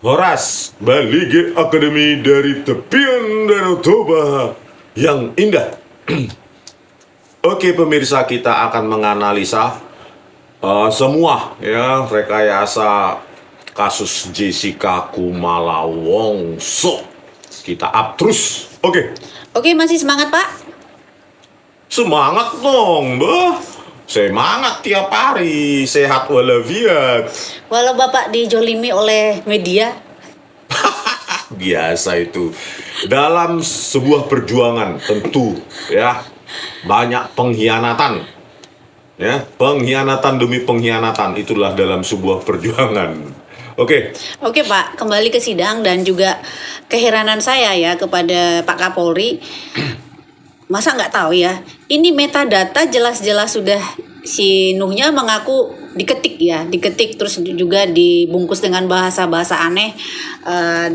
Horas, Balige Akademi dari tepian Danau Toba yang indah. Oke pemirsa, kita akan menganalisa semua ya rekayasa kasus Jessica Kumala Wongso. Kita up terus. Oke, masih semangat Pak? Semangat dong, Mbah. Semangat tiap hari, sehat walafiat. Walau Bapak dijolimi oleh media. Biasa itu. Dalam sebuah perjuangan tentu ya banyak pengkhianatan. Ya, pengkhianatan demi pengkhianatan itulah dalam sebuah perjuangan. Oke Pak, kembali ke sidang dan juga keheranan saya ya kepada Pak Kapolri. Masa nggak tahu ya? Ini metadata jelas-jelas sudah si Nuhnya mengaku diketik terus juga dibungkus dengan bahasa-bahasa aneh,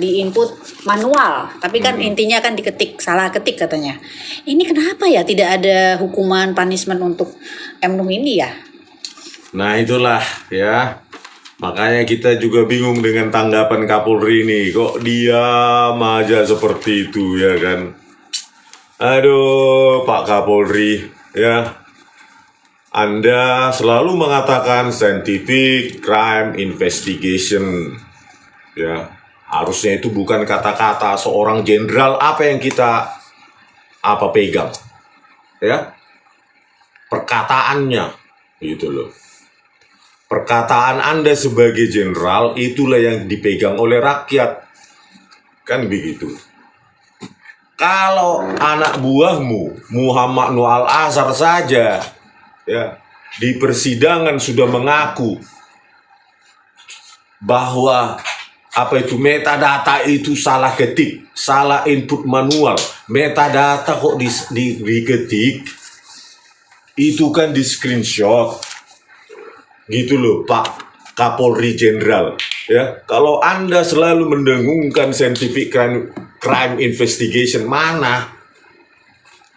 diinput manual. Tapi kan intinya kan diketik, salah ketik katanya. Ini kenapa ya tidak ada hukuman punishment untuk M Nuh ini ya? Nah itulah ya. Makanya kita juga bingung dengan tanggapan Kapolri ini. Kok diam aja seperti itu ya kan? Aduh Pak Kapolri ya. Anda selalu mengatakan scientific crime investigation. Ya, harusnya itu bukan kata-kata seorang jenderal apa yang kita pegang. Ya. Perkataannya gitu loh. Perkataan Anda sebagai jenderal itulah yang dipegang oleh rakyat. Kan begitu. Kalau anak buahmu Muhammad Nur Al-Azhar saja ya di persidangan sudah mengaku bahwa metadata itu salah ketik, salah input manual. Metadata kok diketik, itu kan di screenshot. Gitu loh Pak Kapolri Jenderal. Ya, kalau Anda selalu mendengungkan scientific crime investigation, mana?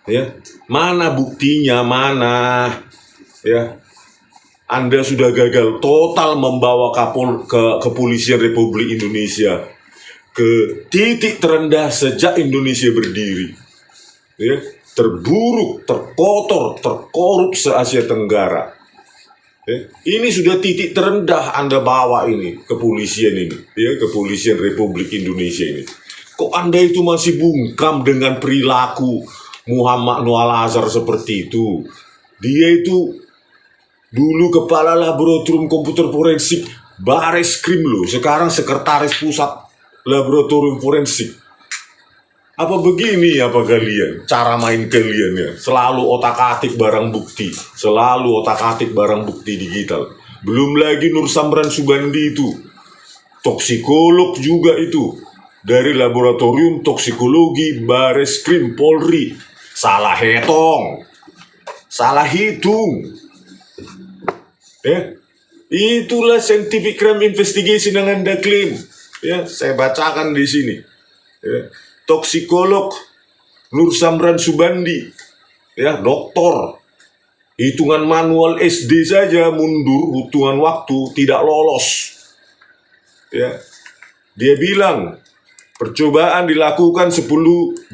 Ya, mana buktinya, mana? Ya, Anda sudah gagal total membawa kepolisian Republik Indonesia ke titik terendah sejak Indonesia berdiri. Ya, terburuk, terkotor, terkorup se-Asia Tenggara. Ya, ini sudah titik terendah Anda bawa ini, kepolisian ini, ya, kepolisian Republik Indonesia ini. Kok Anda itu masih bungkam dengan perilaku Muhammad Nur Al-Azhar seperti itu? Dia itu dulu kepala laboratorium komputer forensik Bareskrim loh, sekarang sekretaris pusat laboratorium forensik. Apa begini kalian? Cara main kalian ya? Selalu otak-atik barang bukti. Selalu otak-atik barang bukti digital. Belum lagi Nur Samran Subandi itu. Toksikolog juga itu. Dari laboratorium toksikologi Bareskrim Polri. Salah hitung. Salah hitung. Ya. Itulah scientific crime investigation yang Anda klaim. Ya, saya bacakan di sini. Ya. Toksikolog Nur Samran Subandi, ya, doktor, hitungan manual SD saja mundur hitungan waktu, tidak lolos. Ya. Dia bilang percobaan dilakukan 10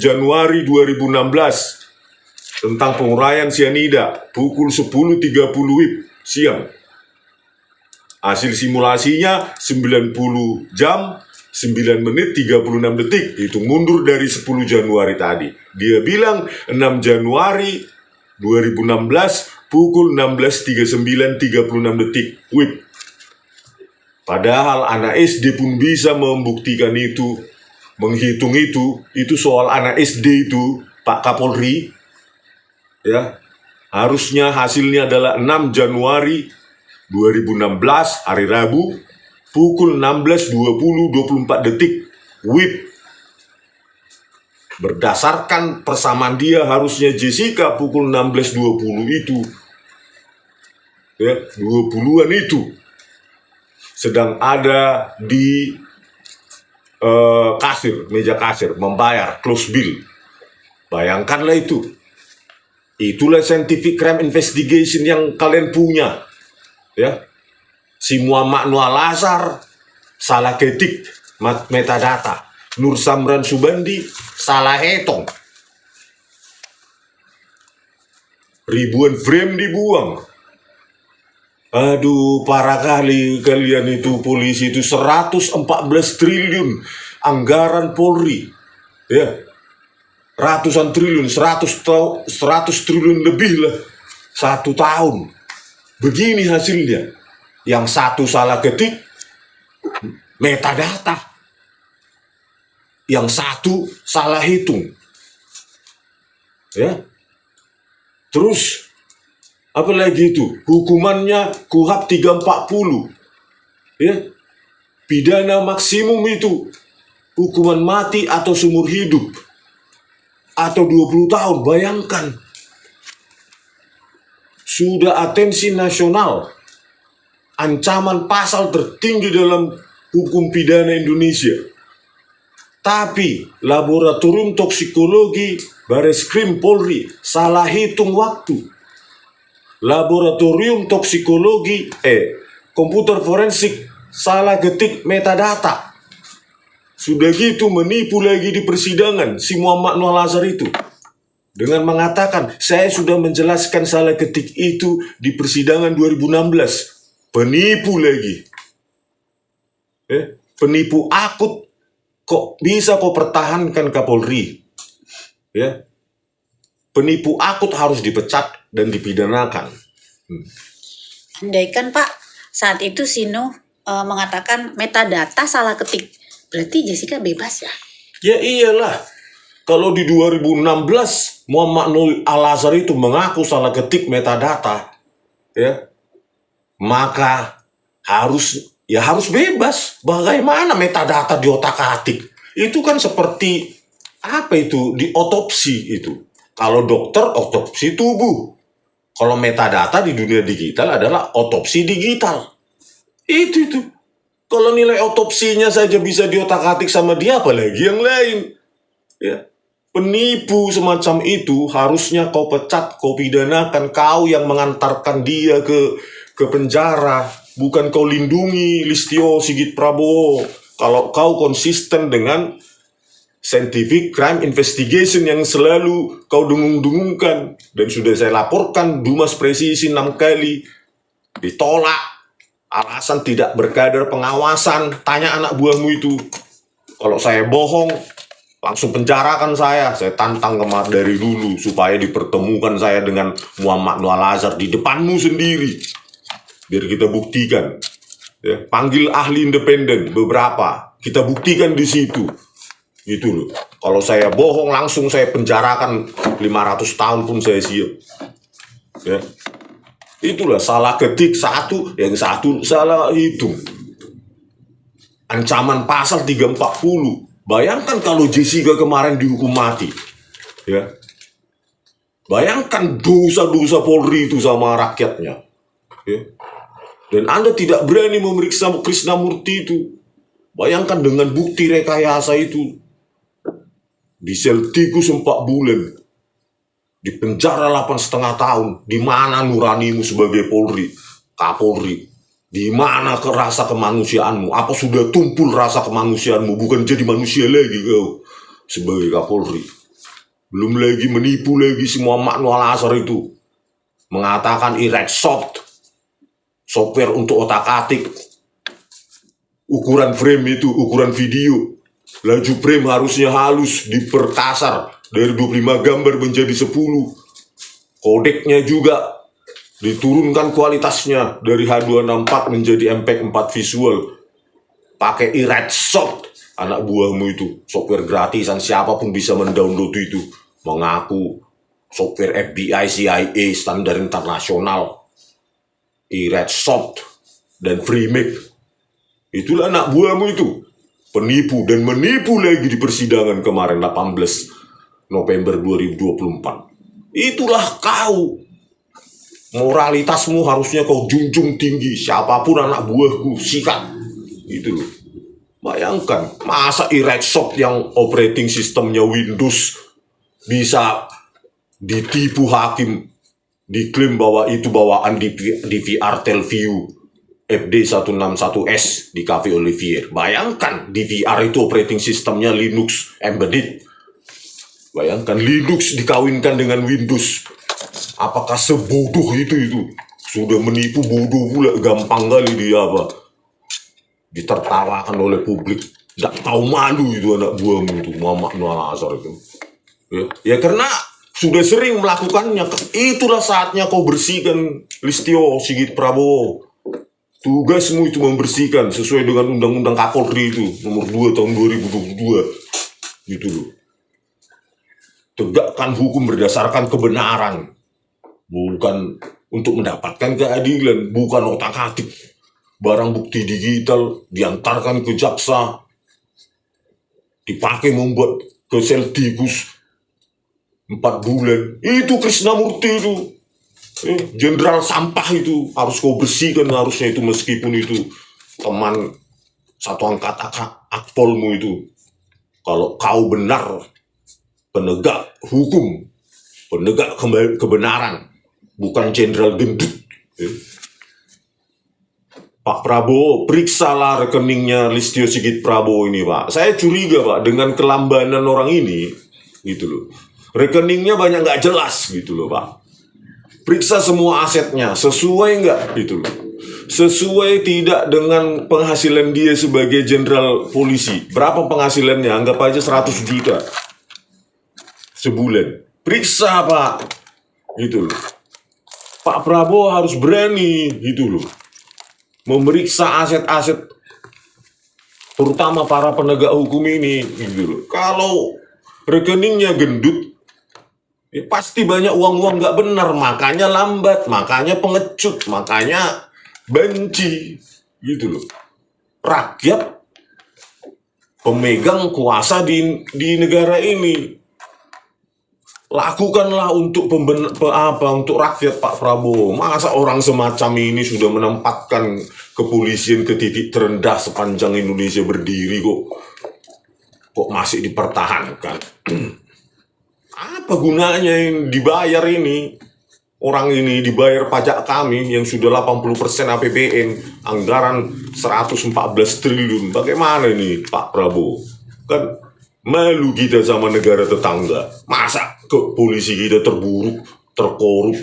Januari 2016 tentang penguraian sianida pukul 10.30 WIB siang. Hasil simulasinya 90 jam 9 menit 36 detik, itu mundur dari 10 Januari tadi. Dia bilang 6 Januari 2016 pukul 16.39 36 detik WIB. Padahal anak SD pun bisa membuktikan itu, menghitung itu soal anak SD itu, Pak Kapolri. Ya, harusnya hasilnya adalah 6 Januari 2016 hari Rabu pukul 16.20 24 detik WIB. Berdasarkan persamaan dia harusnya Jessica pukul 16.20 itu. Ya, 20-an itu. Sedang ada di meja kasir membayar close bill. Bayangkanlah itu. Itulah scientific crime investigation yang kalian punya. Ya. Si Muhammad Nur Al-Azhar salah ketik metadata. Nur Samran Subandi salah hitung. Ribuan frame dibuang. Aduh, parah kali kalian itu polisi itu 114 triliun anggaran Polri. Ya. Ratusan triliun, 100 triliun lebih lah 1 tahun. Begini hasilnya. Yang satu salah ketik, metadata. Yang satu salah hitung. Ya. Terus apalagi itu? Hukumannya KUHP 340. Ya. Pidana maksimum itu hukuman mati atau seumur hidup. Atau 20 tahun, bayangkan. Sudah atensi nasional. Ancaman pasal tertinggi dalam hukum pidana Indonesia. Tapi laboratorium toksikologi Bareskrim Polri salah hitung waktu. Laboratorium toksikologi komputer forensik salah ketik metadata. Sudah gitu menipu lagi di persidangan si Muhammad Nur Al-Azhar itu. Dengan mengatakan, saya sudah menjelaskan salah ketik itu di persidangan 2016. Penipu lagi. Penipu akut. Kok bisa kau pertahankan Kapolri? Ya. Penipu akut harus dipecat dan dipidanakan. Andaikan Pak, saat itu Sino mengatakan metadata salah ketik. Berarti Jessica bebas ya? Ya iyalah. Kalau di 2016 Muhammad Nur Al-Azhar itu mengaku salah ketik metadata, ya, maka harus bebas. Bagaimana metadata di otak-atik? Itu kan seperti apa itu? Di otopsi itu. Kalau dokter otopsi tubuh. Kalau metadata di dunia digital adalah otopsi digital. Itu. Kalau nilai otopsinya saja bisa diotak-atik sama dia, apalagi yang lain. Ya. Penipu semacam itu harusnya kau pecat, kau pidanakan. Kau yang mengantarkan dia ke penjara. Bukan kau lindungi Listio Sigit Prabowo. Kalau kau konsisten dengan scientific crime investigation yang selalu kau dengung-dengungkan. Dan sudah saya laporkan Dumas Presisi 6 kali. Ditolak. Alasan tidak berkadar pengawasan. Tanya anak buahmu itu. Kalau saya bohong, langsung penjarakan saya. Saya tantang dari dulu supaya dipertemukan saya dengan Muhammad Nur Al-Azhar di depanmu sendiri. Biar kita buktikan. Ya, panggil ahli independen beberapa. Kita buktikan di situ. Gitu loh. Kalau saya bohong langsung saya penjarakan 500 tahun pun saya siap. Ya. Itulah salah ketik satu, yang satu salah hitung. Ancaman pasal 340. Bayangkan kalau Jessica kemarin dihukum mati. Ya. Bayangkan dosa-dosa Polri itu sama rakyatnya. Ya. Dan Anda tidak berani memeriksa Krisnamurti itu. Bayangkan dengan bukti rekayasa itu. Di sel tikus 4 bulan. Di penjara 8,5 tahun. Di mana nuranimu sebagai Polri, Kapolri? Di mana rasa kemanusiaanmu? Apa sudah tumpul rasa kemanusiaanmu? Bukan jadi manusia lagi kau sebagai Kapolri. Belum lagi menipu lagi si Muhammad Nur Al-Azhar itu. Mengatakan Irect Soft, software untuk otak-atik. Ukuran frame itu, ukuran video. Laju frame harusnya halus, diperkasar. Dari 25 gambar menjadi 10. Kodeknya juga diturunkan kualitasnya dari H264 menjadi MP4 visual. Pakai Irect Soft. Anak buahmu itu software gratisan, siapapun bisa mendownload itu. Mengaku software FBI, CIA, standar internasional. Irect Soft dan FreeMake. Itulah anak buahmu itu. Penipu dan menipu lagi di persidangan kemarin 18 November 2024. Itulah kau. Moralitasmu harusnya kau junjung tinggi. Siapapun anak buahku, sikat. Itu loh. Bayangkan, masa Irect Soft yang operating sistemnya Windows bisa ditipu hakim. Diklaim bahwa itu bawaan DVR Telview. FD161S di Cafe Olivier. Bayangkan DVR itu operating sistemnya Linux embedded. Bayangkan Linux dikawinkan dengan Windows. Apakah sebodoh itu? Sudah menipu, bodoh pula, gampang kali dia ditertawakan oleh publik. Tidak tahu malu itu anak buahmu itu, Muhammad Nazar itu. Ya karena sudah sering melakukannya. Itulah saatnya kau bersihkan Listio Sigit Prabowo. Tugasmu itu membersihkan sesuai dengan Undang-Undang Kapolri itu nomor 2 tahun 2022. Gitu loh. Tegakkan hukum berdasarkan kebenaran. Bukan untuk mendapatkan keadilan, bukan otak-atik. Barang bukti digital diantarkan ke jaksa, dipakai membuat ke sel tikus 4 bulan. Itu Krisnamurti itu. Jenderal sampah itu harus kau bersihkan, harusnya itu, meskipun itu teman satu angkatan akpolmu itu. Kalau kau benar penegak hukum, penegak kebenaran, bukan jenderal gendut. Pak Prabowo, periksalah rekeningnya Listio Sigit Prabowo ini, Pak. Saya curiga, Pak, dengan kelambanan orang ini, gitu loh. Rekeningnya banyak nggak jelas, gitu loh, Pak. Periksa semua asetnya, sesuai nggak, gitu loh. Sesuai tidak dengan penghasilan dia sebagai jenderal polisi. Berapa penghasilannya? Anggap aja 100 juta sebulan. Periksa, Pak. Gitu loh. Pak Prabowo harus berani, gitu loh, memeriksa aset-aset terutama para penegak hukum ini, gitu loh. Kalau rekeningnya gendut, ya pasti banyak uang-uang nggak benar, makanya lambat, makanya pengecut, makanya benci, gitu loh. Rakyat pemegang kuasa di negara ini. Lakukanlah untuk untuk rakyat, Pak Prabowo. Masa orang semacam ini sudah menempatkan kepolisian ke titik terendah sepanjang Indonesia berdiri kok masih dipertahankan? Apa gunanya yang dibayar ini? Orang ini dibayar pajak kami yang sudah 80% APBN, anggaran 114 triliun. Bagaimana ini, Pak Prabowo? Kan malu kita sama negara tetangga. Masa polisi kita terburuk, terkorup,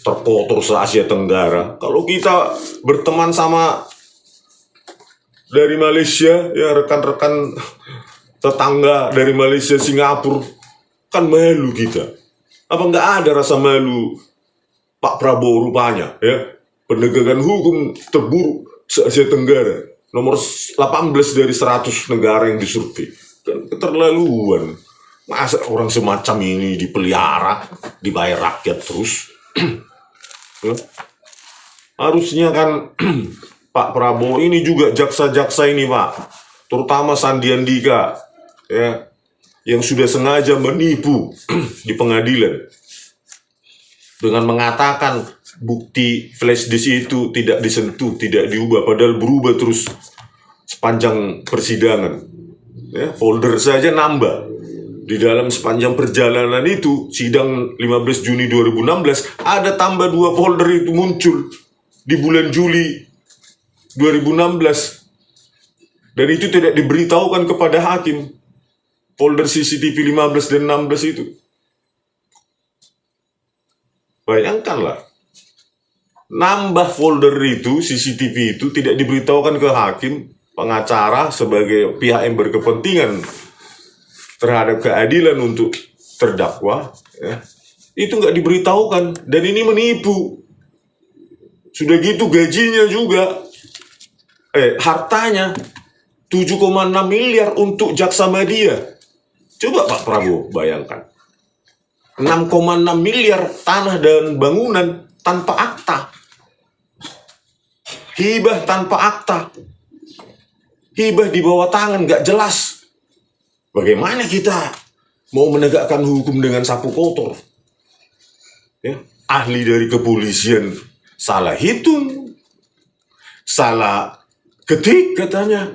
terkotor se-Asia Tenggara? Kalau kita berteman sama dari Malaysia, ya rekan-rekan tetangga dari Malaysia, Singapura, kan malu kita. Apa nggak ada rasa malu, Pak Prabowo rupanya, ya? Penegakan hukum terburuk se-Asia Tenggara, nomor 18 dari 100 negara yang disurvei. Kan keterlaluan. Masa orang semacam ini dipelihara, dibayar rakyat terus? Harusnya kan Pak Prabowo ini juga jaksa-jaksa ini, Pak, terutama Sandi Andika, ya, yang sudah sengaja menipu di pengadilan dengan mengatakan bukti flash disk itu tidak disentuh, tidak diubah, padahal berubah terus sepanjang persidangan. Ya, folder saja nambah. Di dalam sepanjang perjalanan itu, sidang 15 Juni 2016, ada tambah 2 folder itu muncul di bulan Juli 2016. Dan itu tidak diberitahukan kepada hakim. Folder CCTV 15 dan 16 itu. Bayangkanlah. Nambah folder itu, CCTV itu, tidak diberitahukan ke hakim, pengacara sebagai pihak yang berkepentingan terhadap keadilan untuk terdakwa, ya, itu nggak diberitahukan, dan ini menipu. Sudah gitu gajinya juga, hartanya 7,6 miliar untuk jaksa media. Coba Pak Prabowo bayangkan, 6,6 miliar tanah dan bangunan tanpa akta, hibah tanpa akta, hibah di bawah tangan, nggak jelas. Bagaimana kita mau menegakkan hukum dengan sapu kotor? Ya, ahli dari kepolisian salah hitung, salah ketik katanya,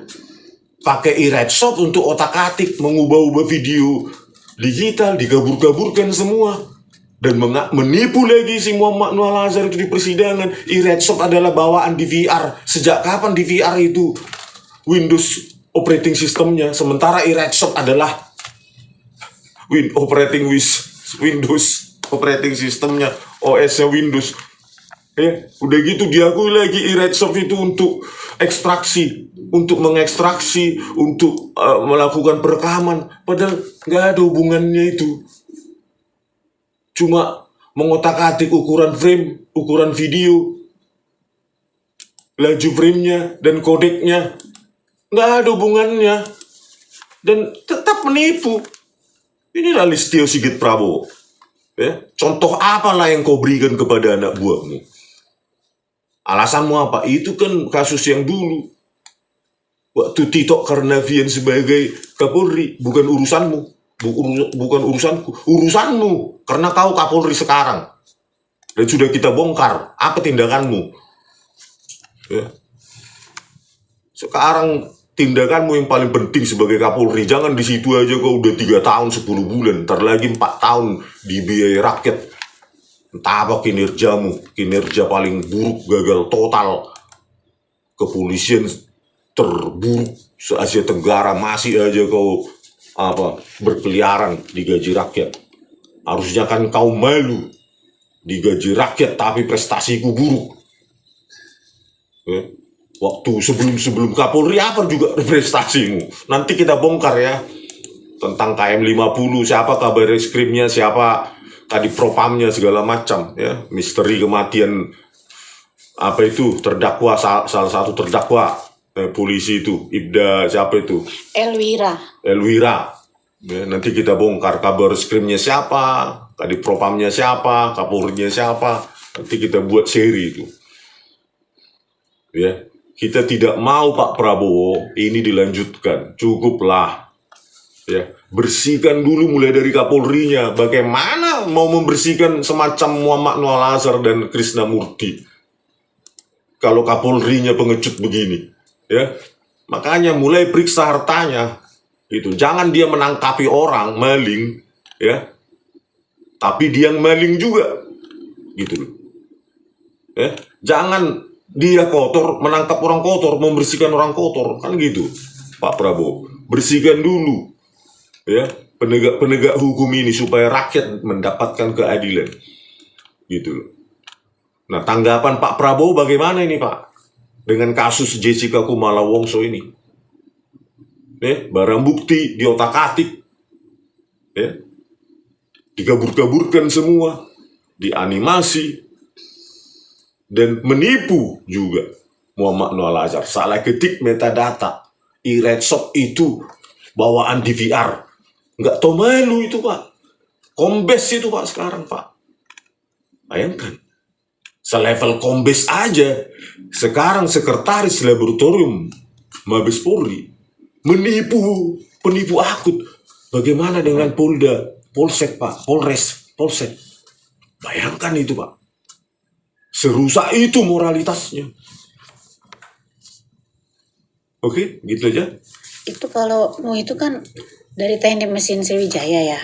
pakai e-readshot untuk otak-atik, mengubah-ubah video digital, digabur-gaburkan semua. dan menipu lagi si Muhammad Nur Al-Azhar itu di persidangan. iRedshop adalah bawaan DVR. Sejak kapan DVR itu Windows operating systemnya, sementara iRedshop adalah Windows operating systemnya, OS-nya Windows. Ya, udah gitu diakui lagi iRedshop itu untuk ekstraksi, untuk mengekstraksi, untuk melakukan perekaman, padahal nggak ada hubungannya itu. Cuma mengotak-atik ukuran frame, ukuran video, laju framenya dan kodeknya, nggak ada hubungannya, dan tetap menipu. Inilah Listio Sigit Prabowo. Ya, contoh apalah yang kau berikan kepada anak buahmu? Alasanmu apa? Itu kan kasus yang dulu. Waktu Tito Karnavian sebagai Kapolri, bukan urusanmu. Bukan urusanku. Urusanmu. Karena kau Kapolri sekarang. Dan sudah kita bongkar. Apa tindakanmu? Ya. Sekarang tindakanmu yang paling penting sebagai Kapolri. Jangan di situ aja kau udah 3 tahun 10 bulan. Ntar lagi 4 tahun dibiayai rakyat. Entah apa kinerjamu, kinerja paling buruk, gagal total. Kepolisian terburuk se-Asia Tenggara, masih aja kau berkeliaran digaji rakyat. Harusnya kan kau malu digaji rakyat tapi prestasiku buruk. Ya. Waktu sebelum Kapolri apa juga prestasimu. Nanti kita bongkar ya tentang KM50, siapa kabar reskrimnya, siapa Kadipropamnya, segala macam ya, misteri kematian terdakwa, salah satu terdakwa polisi itu, Ibda siapa itu, Elwira ya, nanti kita bongkar kabar reskrimnya siapa, Kadipropamnya siapa, Kapolrinya siapa, nanti kita buat seri itu ya. Kita tidak mau Pak Prabowo ini dilanjutkan, cukuplah ya. Bersihkan dulu mulai dari Kapolrinya. Bagaimana mau membersihkan semacam Muhammad Nur Al-Azhar dan Krisnamurti kalau Kapolrinya pengecut begini ya? Makanya mulai periksa hartanya itu. Jangan dia menangkapi orang maling ya, tapi dia yang maling juga gitu loh ya. Jangan dia kotor menangkap orang kotor, membersihkan orang kotor, kan gitu Pak Prabowo. Bersihkan dulu ya penegak hukum ini supaya rakyat mendapatkan keadilan gitu loh. Nah, tanggapan Pak Prabowo bagaimana ini Pak dengan kasus Jessica Kumala Wongso ini? Barang bukti diotak-atik ya, dikabur-kaburkan semua, dianimasi dan menipu juga Muhammad Nur Al-Azhar. Salah ketik metadata, iRedshop itu bawaan DVR. Nggak tahu malu itu Pak. Kombes itu Pak sekarang Pak. Bayangkan. Selevel Kombes aja. Sekarang sekretaris laboratorium Mabes Polri. Menipu. Penipu akut. Bagaimana dengan Polda, Polsek Pak, Polsek. Bayangkan itu Pak. Serusak itu moralitasnya. Oke, gitu aja. Itu kalau itu kan dari teknik mesin Sriwijaya ya.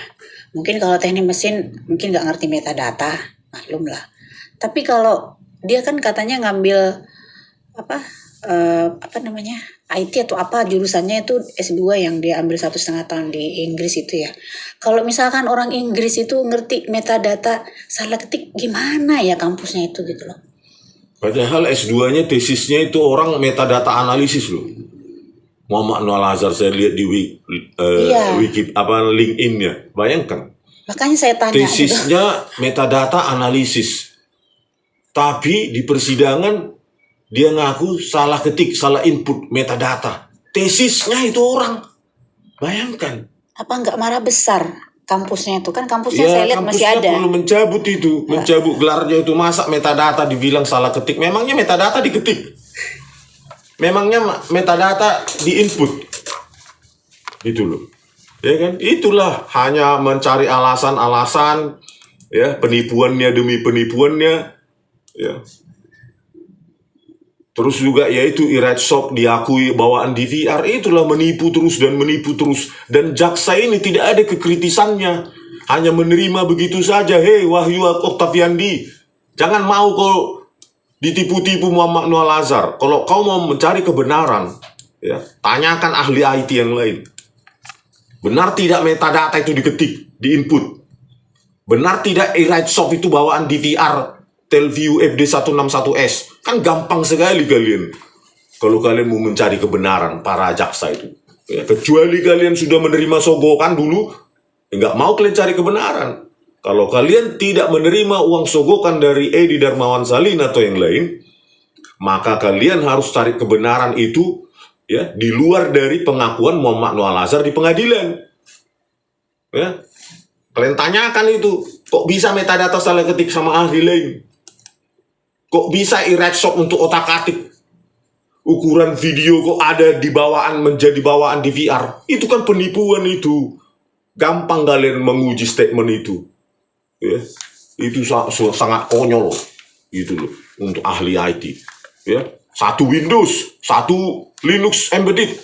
Mungkin kalau teknik mesin mungkin nggak ngerti metadata, maklum lah. Tapi kalau dia kan katanya ngambil IT atau apa jurusannya itu S2 yang dia ambil 1,5 tahun di Inggris itu ya. Kalau misalkan orang Inggris itu ngerti metadata, salah ketik gimana ya kampusnya itu gitu loh. Padahal S2-nya tesisnya itu orang metadata analisis loh. Muhammad Nur Al-Azhar saya lihat di LinkedIn-nya. Bayangkan. Makanya saya tanya tesisnya gitu. Metadata analisis. Tapi di persidangan dia ngaku salah ketik, salah input metadata. Tesisnya itu orang. Bayangkan. Apa nggak marah besar kampusnya itu? Kan kampusnya saya lihat masih ada. Perlu mencabut itu. Mencabut gelarnya itu. Masa metadata dibilang salah ketik. Memangnya metadata diketik? Memangnya metadata di input itu loh ya kan. Itulah hanya mencari alasan-alasan ya, penipuannya demi penipuannya ya. Terus juga yaitu iRedshop diakui bawaan DVR, itulah menipu terus dan jaksa ini tidak ada kekritisannya. hanya menerima begitu saja. Hei Wahyu Oktaviandi, jangan mau kau ditipu-tipu Muhammad Noah Lazar. Kalau kau mau mencari kebenaran, ya, tanyakan ahli IT yang lain. Benar tidak metadata itu diketik, diinput? Benar tidak eRightShop itu bawaan DVR Telview FD161S? Kan gampang sekali kalian. Kalau kalian mau mencari kebenaran para jaksa itu. Ya, kecuali kalian sudah menerima sogokan dulu, nggak mau kalian cari kebenaran. Kalau kalian tidak menerima uang sogokan dari Edi Darmawan Salin atau yang lain, maka kalian harus cari kebenaran itu, ya, di luar dari pengakuan Muhammad Noah Lazar di pengadilan. Ya, kalian tanyakan itu, kok bisa metadata salah ketik sama ahli lain? Kok bisa eRightShop untuk otak-atik? Ukuran video kok ada di bawaan menjadi bawaan DVR? Itu kan penipuan itu. Gampang kalian menguji statement itu. Ya, itu sangat konyol gitu loh untuk ahli IT. Ya, satu Windows, satu Linux embedded.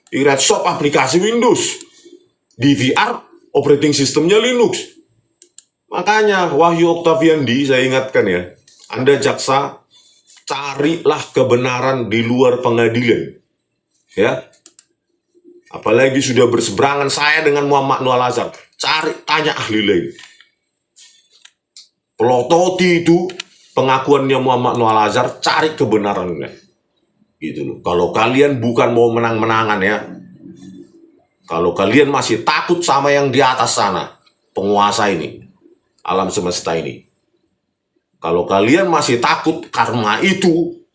eRightShop aplikasi Windows. DVR operating sistemnya Linux. Makanya Wahyu Oktaviandi, saya ingatkan ya, Anda jaksa, carilah kebenaran di luar pengadilan. Ya. Apalagi sudah berseberangan saya dengan Muhammad Noah Lazar, tanya ahli lain. Pelototi itu pengakuannya Muhammad Noah Lazar, cari kebenarannya. Gitu loh. Kalau kalian bukan mau menang-menangan ya, kalau kalian masih takut sama yang di atas sana, penguasa ini, alam semesta ini. Kalau kalian masih takut, karma itu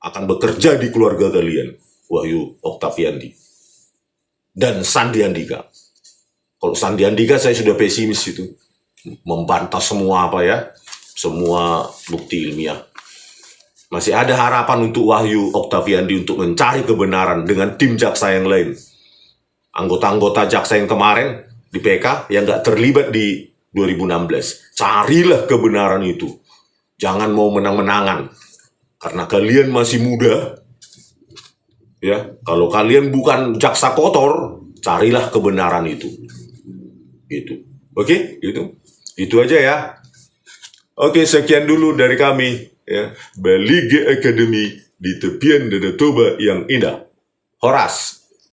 akan bekerja di keluarga kalian. Wahyu Oktaviandi. Dan Sandi Andika. Kalau Sandi Andika saya sudah pesimis itu. Membantah semua semua bukti ilmiah. Masih ada harapan untuk Wahyu Oktaviandi untuk mencari kebenaran dengan tim jaksa yang lain. Anggota-anggota jaksa yang kemarin di PK yang nggak terlibat di 2016. Carilah kebenaran itu. Jangan mau menang-menangan. Karena kalian masih muda. Ya, kalau kalian bukan jaksa kotor, carilah kebenaran itu. Gitu. Oke, gitu. Itu aja ya. Oke, sekian dulu dari kami ya. Balige Academy di tepian Danau Toba yang indah. Horas.